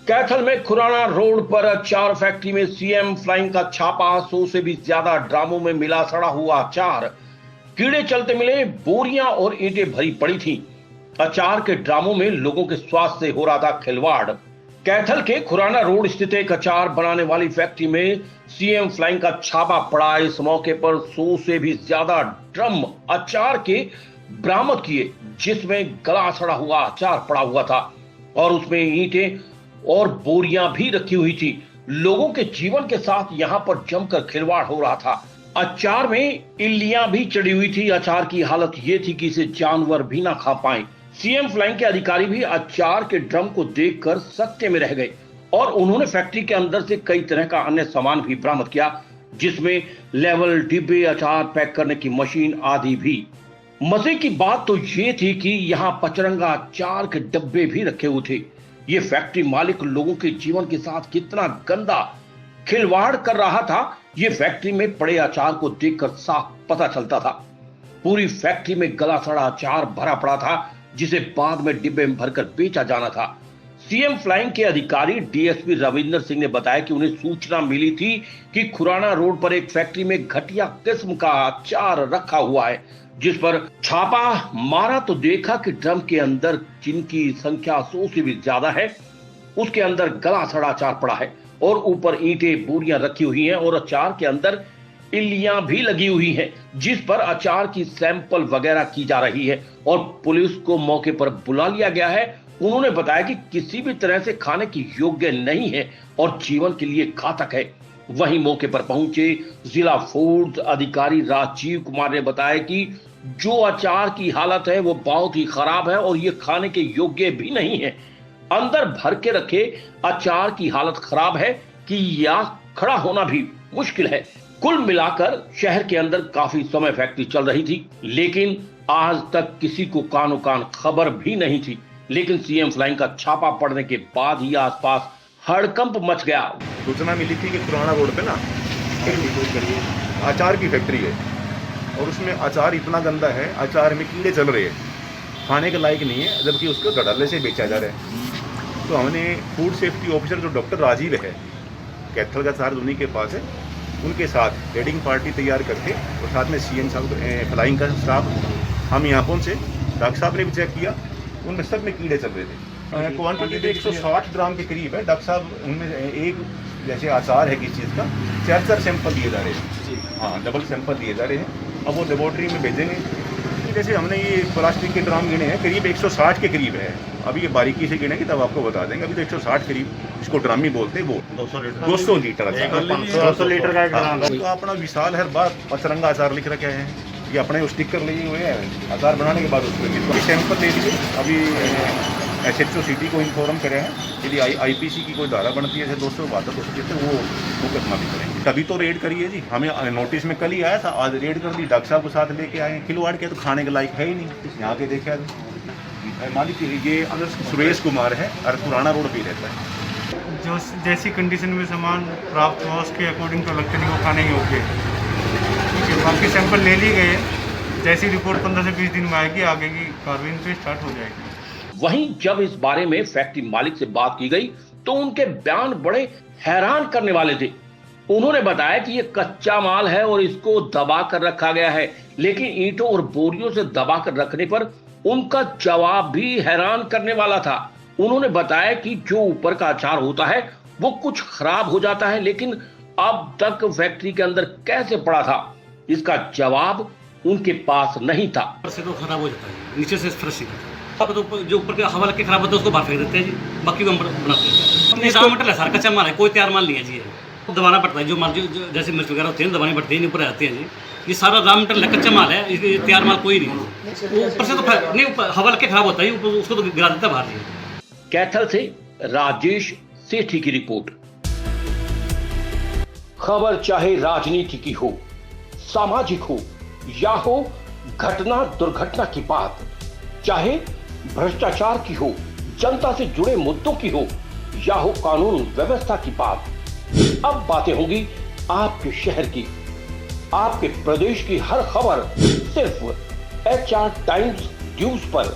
कैथल में खुराना रोड पर अचार फैक्ट्री में सीएम फ्लाइंग का छापा। 100 से भी ज्यादा ड्रामों में मिला सड़ा हुआ अचार। कीड़े चलते मिले, बोरियां और ईंटें भरी पड़ी थीं। अचार के ड्रामों में लोगों के स्वास्थ्य से हो रहा था खिलवाड़। कैथल के खुराना रोड स्थित एक अचार बनाने वाली फैक्ट्री में सीएम फ्लाइंग का छापा पड़ा। इस मौके पर 100 से भी ज्यादा ड्रम अचार के बरामद किए, जिसमें गला सड़ा हुआ अचार पड़ा हुआ था और उसमें ईंटें और बोरियां भी रखी हुई थी। लोगों के जीवन के साथ यहां पर जमकर खिलवाड़ हो रहा था। अचार में इल्लियां भी चढ़ी हुई थी। अचार की हालत ये थी कि इसे जानवर भी ना खा पाए। सीएम फ्लाइंग के अधिकारी भी अचार के ड्रम को देखकर सकते में रह गए और उन्होंने फैक्ट्री के अंदर से कई तरह का अन्य सामान भी बरामद किया, जिसमें लेवल, डिब्बे, अचार पैक करने की मशीन आदि भी। मजे की बात तो ये थी कि यहाँ पचरंगा अचार के डब्बे भी रखे हुए थे। ये फैक्ट्री मालिक लोगों के जीवन के साथ कितना गंदा खिलवाड़ कर रहा था, ये फैक्ट्री में पड़े अचार को देखकर साफ पता चलता था। पूरी फैक्ट्री में गला सड़ा अचार भरा पड़ा था, जिसे बाद में डिब्बे में भरकर बेचा जाना था। सीएम फ्लाइंग के अधिकारी डीएसपी रविंदर सिंह ने बताया कि उन्हें सूचना मिली थी कि खुराना रोड पर एक फैक्ट्री में घटिया किस्म का अचार रखा हुआ है, जिस पर छापा मारा तो देखा कि ड्रम के अंदर, जिनकी संख्या 100 से भी ज्यादा है, उसके अंदर गला सड़ा अचार पड़ा है और ऊपर ईंटें, बोरियां रखी हुई हैं और अचार के अंदर इल्लियां भी लगी हुई हैं, जिस पर अचार की सैंपल वगैरह की जा रही है और पुलिस को मौके पर बुला लिया गया है। उन्होंने बताया कि किसी भी तरह से खाने की योग्य नहीं है और जीवन के लिए घातक है। वहीं मौके पर पहुंचे जिला फूड अधिकारी राजीव कुमार ने बताया कि जो अचार की हालत है वो बहुत ही खराब है और ये खाने के योग्य भी नहीं है। अंदर भर के रखे अचार की हालत खराब है कि या खड़ा होना भी मुश्किल है। कुल मिलाकर शहर के अंदर काफी समय फैक्ट्री चल रही थी, लेकिन आज तक किसी को कानो कान खबर भी नहीं थी। लेकिन सीएम फ्लाइंग का छापा पड़ने के बाद ही आसपास हड़कंप मच गया। सूचना मिली थी कि खुराना रोड पे ना अचार की फैक्ट्री है और उसमें अचार इतना गंदा है, अचार में कीड़े चल रहे हैं, खाने के लायक नहीं है, जबकि उसको गड़ाले से बेचा जा रहा है। तो हमने फूड सेफ्टी ऑफिसर जो डॉक्टर राजीव है, कैथल का चार्ज उन्हीं के पास है, उनके साथ रेडिंग पार्टी तैयार करके और साथ में सीएम साहब, फ्लाइंग का स्टाफ, हम यहाँ पहुँचे। डॉक्टर साहब ने भी चेक किया, उनमें सब में कीड़े चल रहे थे। क्वांटिटी तो 160 ग्राम के करीब है। डॉक्टर साहब उनमें एक जैसे आचार है किस चीज़ का, 4 सैंपल दिए जा रहे हैं। हाँ, डबल सैंपल दिए जा रहे हैं। अब वो लेबोरेटरी में भेजेंगे। जैसे हमने ये प्लास्टिक के ड्राम गिने हैं, करीब 160 के करीब है। अभी ये बारीकी से गिनेंगे तब आपको बता देंगे। अभी तो 160 करीब, इसको ड्राम ही बोलते हैं। वो 200 लीटर 200 लीटर का ड्राम। तो अपना विशाल है बात, पचरंगा अचार लिख रखे हैं। ये अपने स्टिकर लिए हुए हैं, अचार बनाने के बाद उसको सैंपल ले लिए। अभी SHO सिटी को इन्फॉर्म करे हैं, यदि IPC की कोई धारा बनती है 272 वो करना भी करेंगे। तभी तो रेड करिए जी। हमें नोटिस में कल ही आया था, आज रेड कर दी। डॉक्टर साहब को साथ लेके आए। खिलवाड़ के तो खाने के लायक है ही नहीं। यहाँ के देखा मालिक ये सुरेश कुमार है और पुराना रोड पे रहता है। जो जैसी कंडीशन में सामान प्राप्त हुआ उसके अकॉर्डिंग तो लगता नहीं वो खाने योग्य है। ठीक है, बाकी सैंपल ले लिए गए। जैसी रिपोर्ट 15 से 20 दिन में आएगी, आगे की कार्रवाई पे स्टार्ट हो जाएगी। वहीं जब इस बारे में फैक्ट्री मालिक से बात की गई तो उनके बयान बड़े हैरान करने वाले थे। उन्होंने बताया कि ये कच्चा माल है और इसको दबा कर रखा गया है, लेकिन ईंटों और बोरियों से दबा कर रखने पर उनका जवाब भी हैरान करने वाला था। उन्होंने बताया कि जो ऊपर का अचार होता है वो कुछ खराब हो जाता है, लेकिन अब तक फैक्ट्री के अंदर कैसे पड़ा था, इसका जवाब उनके पास नहीं था। से तो खराब हो जाता है, नीचे से फ्रेश ही अब तो जो ऊपर के हवा लग के खराब होता है उसको बाहर फेंक देते हैं जी। बाकी हम बनाते हैं। रॉ मटेरियल है, सारा कच्चा माल है, कोई तैयार माल नहीं है जी। ये दबाना पड़ता है, जो माल जो जैसे मिर्च वगैरह होती है दबानी पड़ती है, ऊपर आते हैं जी। ये सारा रॉ मटेरियल है, कच्चा माल है, ये तैयार माल कोई नहीं है। ऊपर से तो नहीं, हवा लग के खराब होता है, उसको तो गिरा देता है बाहर जी। कैथल से राजेश सेठी की रिपोर्ट। खबर चाहे राजनीति की हो, सामाजिक हो या हो घटना दुर्घटना की बात, चाहे भ्रष्टाचार की हो, जनता से जुड़े मुद्दों की हो या हो कानून व्यवस्था की बात, अब बातें होंगी आपके शहर की, आपके प्रदेश की हर खबर सिर्फ HR टाइम्स न्यूज पर।